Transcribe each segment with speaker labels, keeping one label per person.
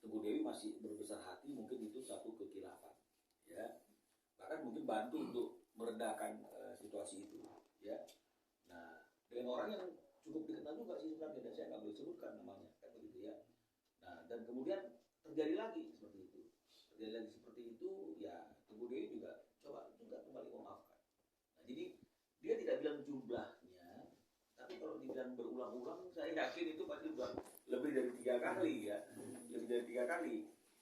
Speaker 1: Tengku Dewi masih berbesar hati, mungkin itu satu kekhilafan, ya. Bahkan mungkin bantu untuk meredakan situasi itu, ya. Nah, dengan orang yang cukup dikenal juga sih sebenarnya, dan saya nggak boleh sebutkan namanya, kan begitu ya. Nah, dan kemudian terjadi lagi seperti itu, ya Tengku Dewi juga coba juga kembali memaafkan. Nah, jadi dia tidak bilang jumlahnya, tapi kalau dibilang berulang-ulang, saya yakin itu pasti lebih dari 3 kali ya, lebih dari 3 kali.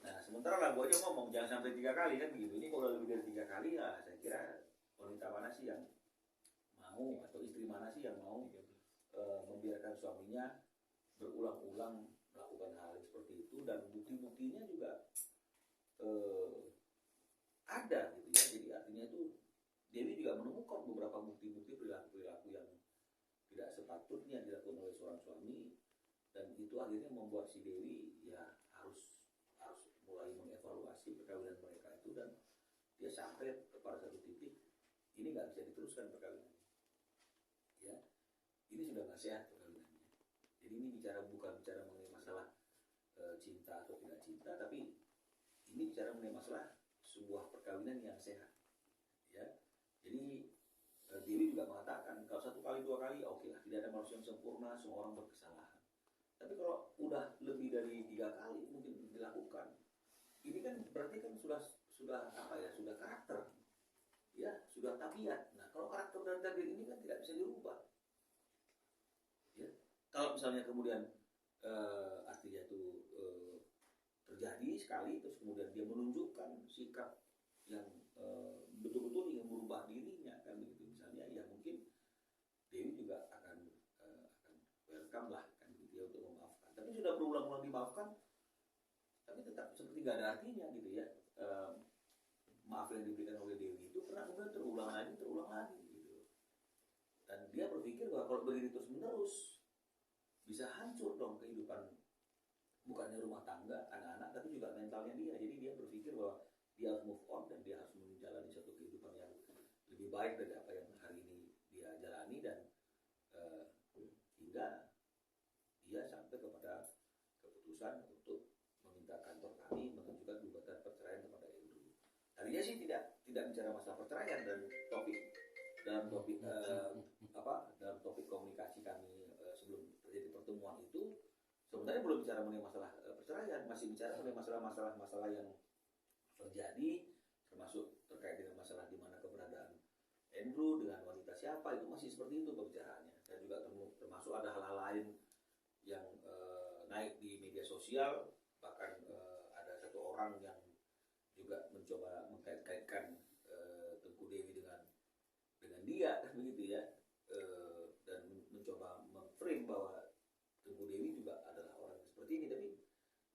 Speaker 1: Nah, sementara lagu aja ngomong jangan sampai 3 kali kan begitu. Ini kalau lebih dari 3 kali ya, saya kira wanita mana sih yang mau, atau istri mana sih yang mau membiarkan suaminya berulang-ulang melakukan hal seperti itu, dan bukti-buktinya juga ada gitu ya. Jadi artinya itu Dewi juga menemukan beberapa bukti-bukti perilaku-perilaku yang tidak sepatutnya dilakukan oleh seorang suami, dan itu akhirnya membuat si Dewi ya harus mulai mengevaluasi perkawinan mereka itu, dan dia sampai kepada satu titik ini nggak bisa diteruskan perkawinannya, ya ini sudah nggak sehat perkawinannya. Jadi ini bukan bicara mengenai masalah cinta atau tidak cinta, tapi ini bicara mengenai masalah sebuah perkawinan yang sehat, ya. Jadi Dewi juga mengatakan kalau 1 kali 2 kali oke lah, tidak ada manusia yang sempurna, semua orang berkesalahan. Tapi kalau udah lebih dari 3 kali mungkin dilakukan, ini kan berarti kan sudah apa ya, sudah karakter, ya sudah tabiat. Nah, kalau karakter dan tabiat ini kan tidak bisa dirubah, ya. Kalau misalnya kemudian artinya itu terjadi sekali, terus kemudian dia menunjukkan sikap yang betul-betul ingin merubah dirinya kan begitu misalnya, ya mungkin Dewi juga akan welcome lah kan gitu ya untuk memaafkan. Tapi sudah berulang-ulang dimaafkan, tapi tetap seperti nggak ada artinya gitu ya. Maaf yang diberikan oleh Dewi itu pernah kemudian terulang lagi gitu. Dan dia berpikir bahwa kalau begini terus menerus bisa hancur dong kehidupan, bukannya rumah tangga, anak-anak, tapi juga mentalnya dia. Jadi dia berpikir bahwa dia harus move on dan dia harus menjalani satu kehidupan yang lebih baik dari apa yang hari ini dia jalani, dan hingga dia sampai kepada keputusan untuk meminta kantor kami mengajukan gugatan perceraian kepada Andrew. Tadinya sih tidak bicara masalah perceraian, dan dalam topik komunikasi kami sebelum terjadi pertemuan itu sebenarnya belum bicara mengenai masalah perceraian, masih bicara mengenai masalah yang terjadi, termasuk terkait dengan masalah di mana keberadaan Andrew dengan wanita siapa, itu masih seperti itu pembicaraannya. Dan juga termasuk ada hal-hal lain yang naik di media sosial, bahkan ada satu orang yang juga mencoba mengkait-kaitkan Tengku Dewi dengan dia kan begitu ya, dan mencoba memframe bahwa Tengku Dewi juga adalah orang seperti ini. Tapi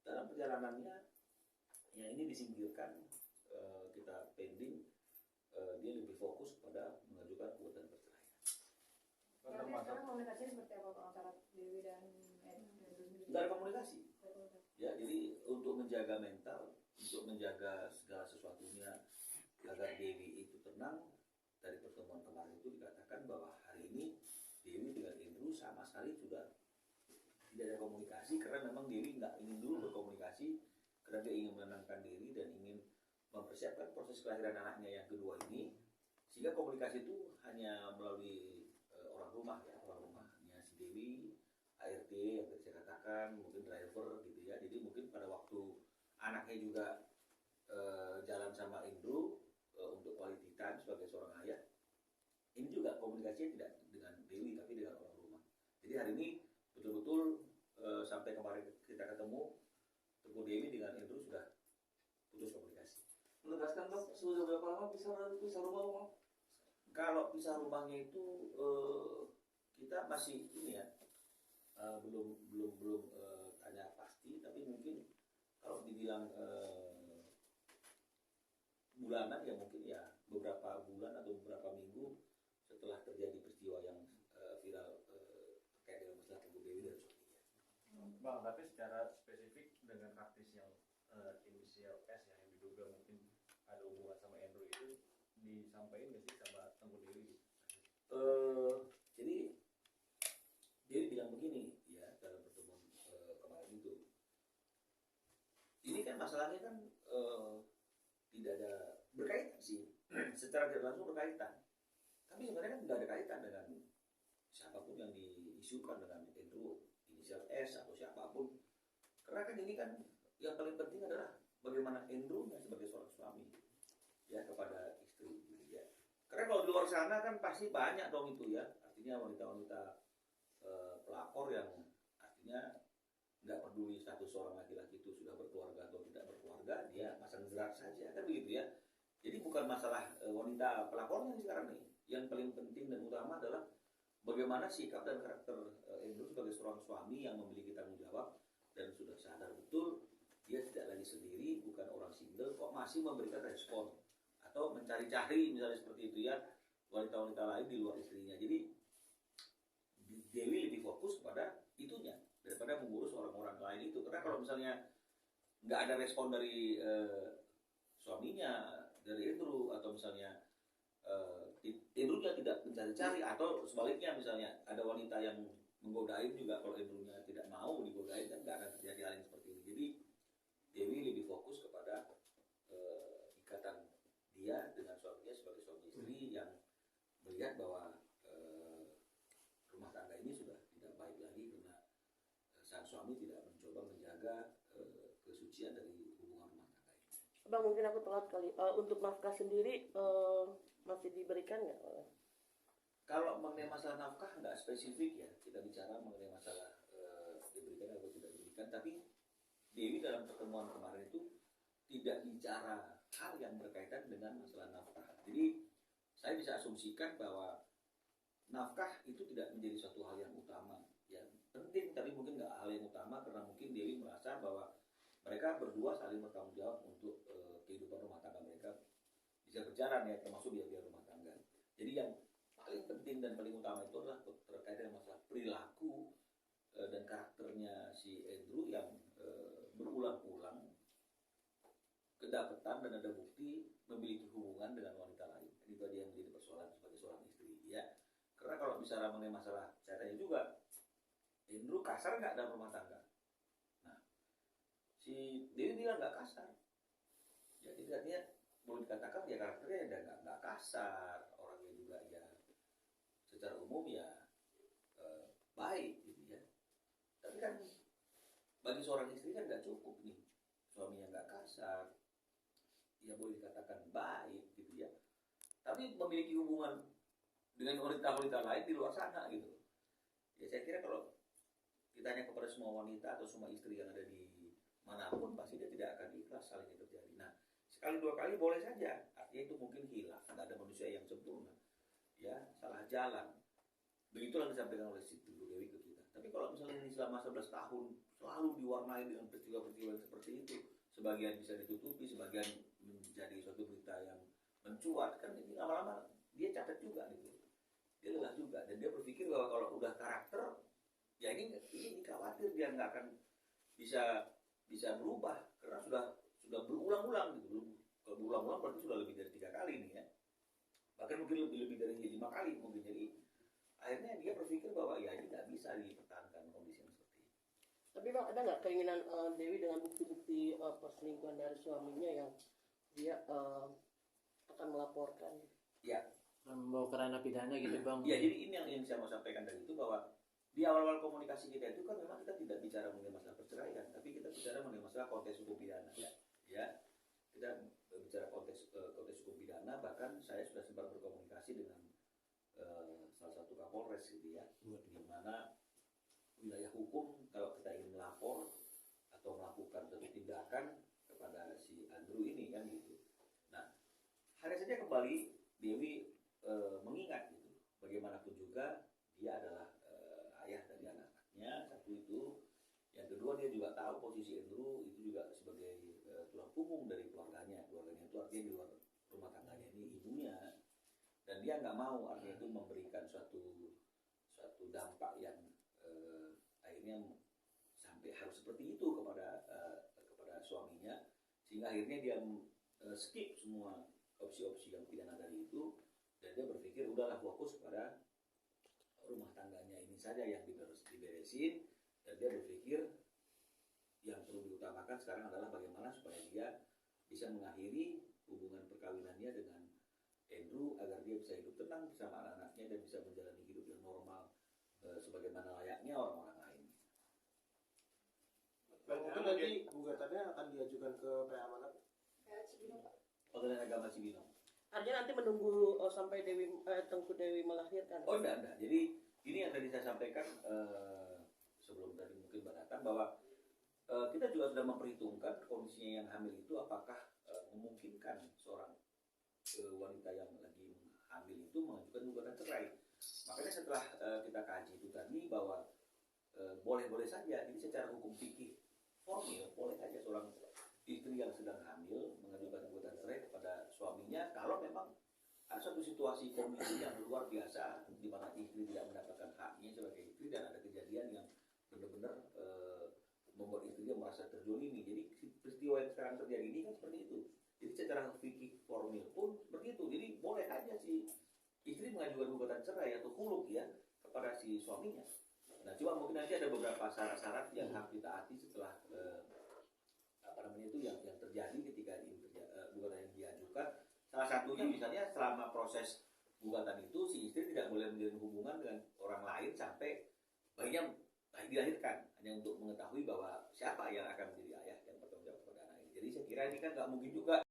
Speaker 1: dalam perjalanannya yang ini disingkirkan, kita pending, dia lebih fokus pada mengajukan gugatan perceraian.
Speaker 2: Sekarang komunikasinya seperti apa Pak antara Dewi dan Andrew?
Speaker 1: Nggak ada komunikasi. Ya, jadi untuk menjaga mental, untuk menjaga segala sesuatunya agar Dewi itu tenang, dari pertemuan kemarin itu dikatakan bahwa hari ini Dewi dengan Andrew sama sekali sudah tidak ada komunikasi, karena memang Dewi nggak ingin dulu berkomunikasi, karena dia ingin menenangkan diri dan ingin mempersiapkan proses kelahiran anaknya yang kedua ini, sehingga komunikasi itu hanya melalui orang rumahnya si Dewi, ART yang tadi saya katakan, mungkin driver gitu ya. Jadi mungkin pada waktu anaknya juga jalan sama Indro untuk quality time sebagai seorang ayah, ini juga komunikasinya tidak dengan Dewi tapi dengan orang rumah. Jadi hari ini betul-betul sampai kemarin kita ketemu, Tengku Dewi dengan Indro sudah putus komunikasi.
Speaker 3: Menegaskan Dok, sudah berapa lama pisah rumah Bang?
Speaker 1: Kalau pisah rumahnya itu kita masih ini ya, belum tanya pasti, tapi mungkin kalau dibilang bulanan ya mungkin ya beberapa bulan atau beberapa minggu setelah terjadi peristiwa yang viral terkait dengan masalah Tengku Dewi dan suaminya.
Speaker 4: Bang, tapi secara spesifik dengan artis yang inisial S yang diduga mungkin ada hubungan sama Andrew itu disampaikan nggak sih sama Tengku Dewi?
Speaker 1: Jadi dia bilang begini ya dalam pertemuan kemarin itu, ini kan masalahnya kan tidak ada berkaitan sih, secara tidak langsung berkaitan. Tapi sebenarnya kan tidak ada kaitan dengan siapapun yang diisukan dengan Andrew inisial S atau siapapun. Karena kan ini kan yang paling penting adalah bagaimana Andrew sebagai seorang suami ya kepada istri gitu ya. Karena kalau di luar sana kan pasti banyak dong itu ya, artinya wanita-wanita pelakor yang artinya nggak peduli status seorang laki-laki itu sudah berkeluarga atau tidak berkeluarga, dia pasang gerak saja kan begitu ya. Jadi bukan masalah wanita pelakornya sekarang nih. Yang paling penting dan utama adalah bagaimana sikap dan karakter Andrew sebagai seorang suami yang memiliki tanggung jawab dan sudah sadar betul dia tidak lagi sendiri, bukan orang single, kok masih memberikan respon atau mencari-cari misalnya seperti itu ya wanita-wanita lain di luar istrinya. Jadi Dewi lebih fokus pada itunya daripada mengurus orang-orang lain itu. Karena kalau misalnya nggak ada respon dari suaminya, dari Andrew, atau misalnya Andrew-nya tidak mencari-cari, atau sebaliknya misalnya ada wanita yang menggodain juga, kalau Andrew-nya tidak mau digodain kan nggak akan terjadi hal yang seperti ini. Jadi Dewi lebih fokus kepada ikatan dia dengan suaminya sebagai suami istri yang melihat bahwa rumah tangga ini sudah tidak baik lagi karena sang suami tidak mencoba menjaga kesucian dari hubungan rumah tangga ini.
Speaker 5: Bang, mungkin aku telat kali. Untuk nafkah sendiri masih diberikan nggak?
Speaker 1: Kalau mengenai masalah nafkah nggak spesifik ya, kita bicara mengenai masalah diberikan atau tidak diberikan. Tapi Dewi dalam pertemuan kemarin itu tidak bicara hal yang berkaitan dengan masalah nafkah. Jadi saya bisa asumsikan bahwa nafkah itu tidak menjadi suatu hal yang utama, ya penting tapi mungkin nggak hal yang utama, karena mungkin Dewi merasa bahwa mereka berdua saling bertanggung jawab untuk kehidupan rumah tangga mereka bisa berjalan ya, termasuk biaya rumah tangga. Jadi yang paling penting dan paling utama itu adalah terkait dengan masalah perilaku dan karakternya si Andrew yang berulang-ulang kedapatan dan ada bukti memiliki hubungan dengan wanita lain. Itu dia yang menjadi persoalan sebagai seorang istri ya. Karena kalau bicara mengenai masalah, saya tanya juga, Andrew kasar nggak dalam rumah tangga? Nah, si Dewi bilang nggak kasar. Ya, jadi artinya boleh dikatakan ya karakternya nggak kasar, orangnya juga ya secara umum ya baik gitu ya. Tapi kan bagi seorang istri kan nggak cukup nih, suaminya nggak kasar, ya boleh dikatakan baik gitu ya. Tapi memiliki hubungan dengan wanita-wanita lain di luar sana gitu. Ya saya kira kalau kita tanya kepada semua wanita atau semua istri yang ada di manapun, pasti dia tidak akan ikhlas hal ini terjadi. Nah, sekali dua kali boleh saja, artinya itu mungkin hilang, tidak ada manusia yang sempurna, ya salah jalan. Begitulah disampaikan oleh Siti Dewi ke kita. Tapi kalau misalnya ini selama 11 tahun selalu diwarnai dengan peristiwa-peristiwa yang seperti itu, sebagian bisa ditutupi, sebagian menjadi suatu berita yang mencuat, kan ini lama-lama dia capek juga gitu. Dia lelah juga, dan dia berpikir bahwa kalau udah karakter, ya ini khawatir dia nggak akan bisa berubah karena sudah berulang-ulang gitu. Kalau berulang-ulang berarti sudah lebih dari 3 kali nih ya, bahkan mungkin lebih dari 5 kali mungkin. Jadi akhirnya dia berpikir bahwa ya ini nggak bisa dipertahankan kondisi yang seperti ini.
Speaker 5: Tapi Bang, ada nggak keinginan Dewi dengan bukti-bukti perselingkuhan dari suaminya yang dia akan melaporkan?
Speaker 1: Ya.
Speaker 6: Membawa ke ranah pidana gitu Bang.
Speaker 1: Ya, jadi ini yang saya mau sampaikan dari itu, bahwa di awal-awal komunikasi kita itu kan memang kita tidak bicara mengenai masalah perceraian, tapi kita bicara mengenai masalah konteks hukum pidana. Ya, kita bicara konteks hukum pidana. Bahkan saya sudah sempat berkomunikasi dengan salah satu Kapolres gitu ya, di mana wilayah hukum kalau kita ingin melapor atau melakukan suatu tindakan kepada si Andrew ini kan gitu. Nah, hanya saja kembali Dewi mengingat gitu, bagaimanapun juga dia adalah ayah dari anak-anaknya, satu itu. Yang kedua, dia juga tahu posisi Andrew itu juga sebagai tulang punggung dari keluarganya itu artinya di luar rumah tangganya ini ibunya, dan dia nggak mau artinya itu memberikan suatu dampak yang akhirnya sampai harus seperti itu kepada suaminya, sehingga akhirnya dia skip semua opsi-opsi yang pidana tadi itu, dan dia berpikir udahlah fokus pada rumah tangganya ini saja yang diberesin, dan dia berpikir yang perlu diutamakan sekarang adalah bagaimana supaya dia bisa mengakhiri hubungan perkawinannya dengan Andrew agar dia bisa hidup tenang bersama anak-anaknya dan bisa menjalani hidup yang normal sebagaimana layaknya orang-orang lain.
Speaker 7: Bang, mungkin nanti gugatannya akan diajukan ke PA mana?
Speaker 2: Kayak Cibinong, Pak.
Speaker 1: Pengadilan Agama Cibinong.
Speaker 5: Artinya nanti menunggu sampai Tengku Dewi melahirkan.
Speaker 1: Oh enggak. Jadi ini yang tadi saya sampaikan sebelum tadi mungkin Mbak datang bahwa kita juga sudah memperhitungkan kondisinya yang hamil itu apakah memungkinkan seorang wanita yang lagi hamil itu mengajukan gugatan cerai. Makanya setelah kita kaji itu tadi bahwa boleh-boleh saja. Jadi secara hukum fikih formil boleh saja seorang istri yang sedang hamil mengajukan gugatan cerai kepada suaminya kalau memang ada suatu situasi kondisi yang luar biasa di mana istri tidak mendapatkan haknya sebagai istri dan ada kejadian yang benar-benar membuat istrinya merasa terzolimi. Jadi peristiwa yang sekarang terjadi ini kan seperti itu. Jadi secara fikih formil pun seperti itu. Jadi boleh aja si istri mengajukan gugatan cerai atau khuluk ya kepada si suaminya. Nah, cuma mungkin nanti ada beberapa syarat-syarat yang harus ditaati setelah yang terjadi ketika gugatan yang diajukan. Salah satunya misalnya selama proses gugatan itu si istri tidak boleh menjalin hubungan dengan orang lain sampai bayinya dilahirkan, hanya untuk mengetahui bahwa siapa yang akan menjadi ayah yang bertanggung jawab kepada anak ini. Jadi saya kira ini kan nggak mungkin juga